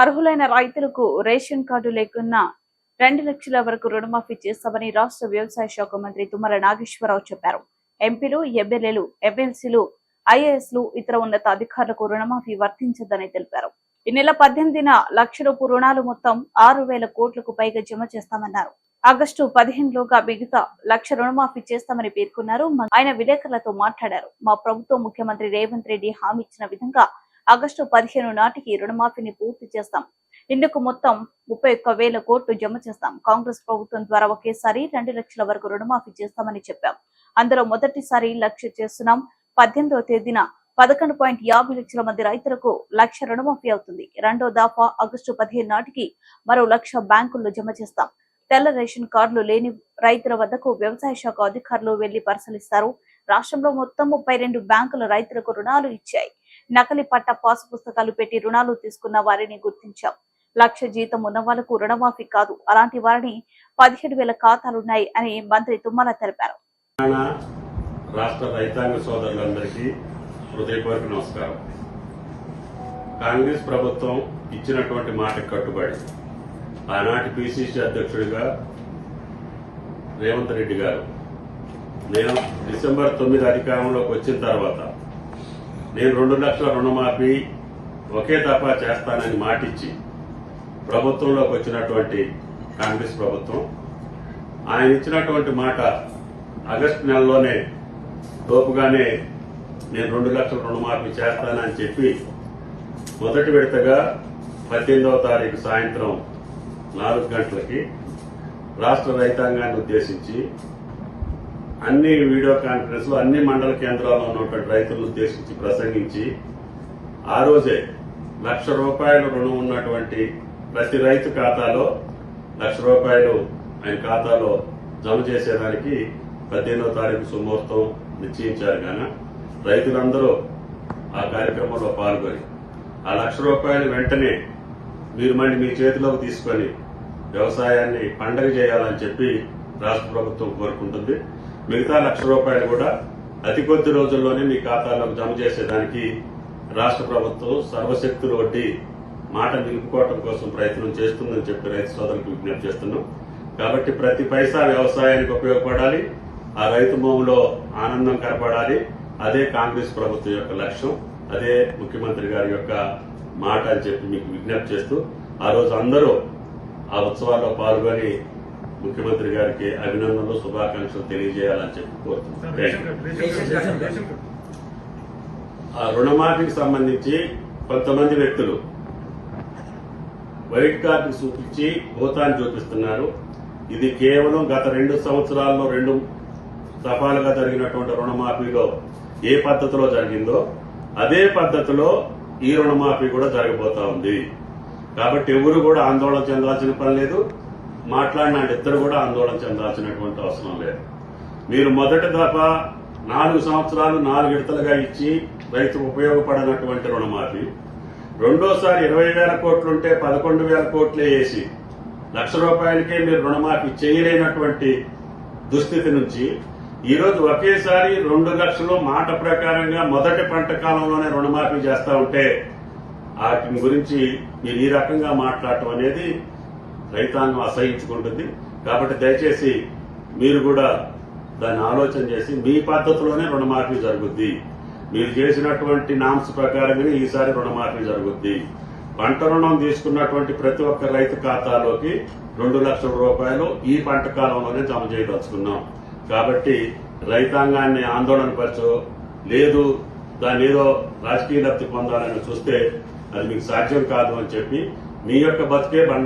అర్హులైన రైతులకు ration card లేకున్నా 2 లక్షల వరకు రుణమాఫీ చేస్తామని రాష్ట్ర వ్యవసాయ శాఖ మంత్రి తుమ్మల నాగేశ్వరరావు చెప్పారు. ఎంపీలు, ఎమ్మెల్యేలు, ఎమ్మెల్సీలు, ఐఏఎస్లు, ఇతర ఉన్నత అధికారులకు రుణమాఫీ వర్తించదని తెలిపారు. ఈ నెల 18న లక్షరూపు రుణాలు మొత్తం 6,000 కోట్లకు పైగా జమ చేస్తామన్నారు. ఆగస్టు 15లోగా మిగతా 1 లక్ష రుణమాఫీ చేస్తామని పేర్కొన్నారు. ఆయన విలేకరులతో మాట్లాడారు. మా ప్రభుత్వం ముఖ్యమంత్రి రేవంత్ రెడ్డి హామీ ఇచ్చిన విధంగా ఆగస్టు 15 నాటికి రుణమాఫీని పూర్తి చేస్తాం. ఇందుకు మొత్తం 31,000 కోట్లు జమ చేస్తాం. కాంగ్రెస్ ప్రభుత్వం ద్వారా ఒకేసారి 2 లక్షల వరకు రుణమాఫీ చేస్తామని చెప్పాం. అందులో మొదటిసారి 1 లక్ష చేస్తున్నాం. 18వ తేదీన 11.50 లక్షల మంది రైతులకు 1 లక్ష రుణమాఫీ అవుతుంది. రెండో దఫా ఆగస్టు 15 నాటికి మరో 1 లక్ష బ్యాంకుల్లో జమ చేస్తాం. తెల్ల రేషన్ కార్డులు లేని రైతుల వద్దకు వ్యవసాయ శాఖ అధికారులు వెళ్లి పరిశీలిస్తారు. రాష్ట్రంలో మొత్తం 32 బ్యాంకులు రైతులకు రుణాలు ఇచ్చాయి. నకలి పట్ట పాసు పుస్తకాలు పెట్టి రుణాలు తీసుకున్న వారిని గుర్తించాం. 1 లక్ష జీతం ఉన్న వాళ్లకు రుణమాఫీ కాదు. అలాంటి వారిని 17,000 ఖాతాలున్నాయి అని మంత్రి తుమ్మల తెలిపారు. రాష్ట్ర రైతాంగ సోదరులందరికీ హృదయపూర్వక నమస్కారం. కాంగ్రెస్ ప్రభుత్వం ఇచ్చినటువంటి మాటకు కట్టుబడి ఆనాటి పిసిసి అధ్యక్షుడిగా రేవంత్ రెడ్డి గారు నేను డిసెంబర్ 9 అధికారంలోకి వచ్చిన తర్వాత నేను 2 లక్షల రుణమాఫీ ఒకే దఫా చేస్తానని మాటిచ్చి ప్రభుత్వంలోకి వచ్చినటువంటి కాంగ్రెస్ ప్రభుత్వం ఆయన ఇచ్చినటువంటి మాట ఆగస్టు నెలలోనే లోపుగానే నేను 2 లక్షల రుణమాఫీ చేస్తానని చెప్పి మొదటి విడతగా 18వ తారీఖు సాయంత్రం 4 గంటలకి రాష్ట్ర రైతాంగాన్ని ఉద్దేశించి అన్ని వీడియో కాన్ఫరెన్స్ లో అన్ని మండల కేంద్రాల్లో ఉన్నటువంటి రైతులను ఉద్దేశించి ప్రసంగించి ఆ రోజే 1 లక్ష రూపాయల రుణం ఉన్నటువంటి ప్రతి రైతు ఖాతాలో 1 లక్ష రూపాయలు ఆయన ఖాతాలో జమ చేసేదానికి 18వ తారీఖు సుముహూర్తం నిశ్చయించారు. కానీ రైతులందరూ ఆ కార్యక్రమంలో పాల్గొని ఆ 1 లక్ష రూపాయలు వెంటనే మీరు మళ్ళీ మీ చేతిలోకి తీసుకొని వ్యవసాయాన్ని పండగ చేయాలని చెప్పి రాష్ట్ర ప్రభుత్వం కోరుకుంటుంది. మిగతా 1 లక్ష రూపాయలు కూడా అతి కొద్ది రోజుల్లోనే మీ ఖాతాలోకి జమ చేసేదానికి రాష్ట్ర ప్రభుత్వం సర్వశక్తులు వడ్డీ మాట నిలుపుకోవడం కోసం ప్రయత్నం చేస్తుందని చెప్పి రైతు సోదరులకు విజ్ఞప్తి చేస్తున్నాం. కాబట్టి ప్రతి పైసా వ్యవసాయానికి ఉపయోగపడాలి, ఆ రైతు భూమిలో ఆనందం కనపడాలి. అదే కాంగ్రెస్ ప్రభుత్వం యొక్క లక్ష్యం, అదే ముఖ్యమంత్రి గారి యొక్క మాట అని చెప్పి మీకు విజ్ఞప్తి చేస్తూ ఆ రోజు అందరూ ఆ ఉత్సవాల్లో పాల్గొని ముఖ్యమంత్రి గారికి అభినందనలు, శుభాకాంక్షలు తెలియజేయాలని చెప్పి కోరుతున్నాను. ఆ రుణమాఫీకి సంబంధించి కొంతమంది వ్యక్తులు వైట్ కార్డు చూపించి భూతాన్ని చూపిస్తున్నారు. ఇది కేవలం గత 2 సంవత్సరాల్లో 2 దఫాలుగా జరిగినటువంటి రుణమాఫీలో ఏ పద్ధతిలో జరిగిందో అదే పద్ధతిలో ఈ రుణమాఫీ కూడా జరగబోతా ఉంది. కాబట్టి ఎవరు కూడా ఆందోళన చెందాల్సిన పని లేదు. మాట్లాడిన ఇద్దరు కూడా ఆందోళన చెందాల్సినటువంటి అవసరం లేదు. మీరు మొదటి దఫా 4 సంవత్సరాలు 4 విడతలుగా ఇచ్చి రైతుకు ఉపయోగపడనటువంటి రుణమాఫీ, రెండోసారి 20,000 కోట్లుంటే 11,000 కోట్లే వేసి 1 లక్ష రూపాయలకే మీరు రుణమాఫీ చేయలేనటువంటి దుస్థితి నుంచి ఈరోజు ఒకేసారి 2 లక్షలు మాట ప్రకారంగా మొదటి పంట కాలంలోనే రుణమాఫీ చేస్తా ఉంటే వాటి గురించి మీరు ఈ రకంగా మాట్లాడటం అనేది రైతాంగం అసహించుకుంటుంది. కాబట్టి దయచేసి మీరు కూడా దాన్ని ఆలోచన చేసి మీ పద్ధతిలోనే రుణమాఫీ జరుగుద్ది. మీరు చేసినటువంటి నామ్స్ ప్రకారంగానే ఈసారి రుణమాఫీ జరుగుద్ది. పంట రుణం తీసుకున్నటువంటి ప్రతి ఒక్క రైతు ఖాతాలోకి 2 లక్షల రూపాయలు ఈ పంట కాలంలోనే జమ చేయదలుచుకున్నాం. కాబట్టి రైతాంగాన్ని ఆందోళన పరచో లేదు దాన్ని ఏదో రాజకీయ లబ్ధి పొందాలని చూస్తే అది మీకు సాధ్యం కాదు అని చెప్పి మీ యొక్క బతికే బండ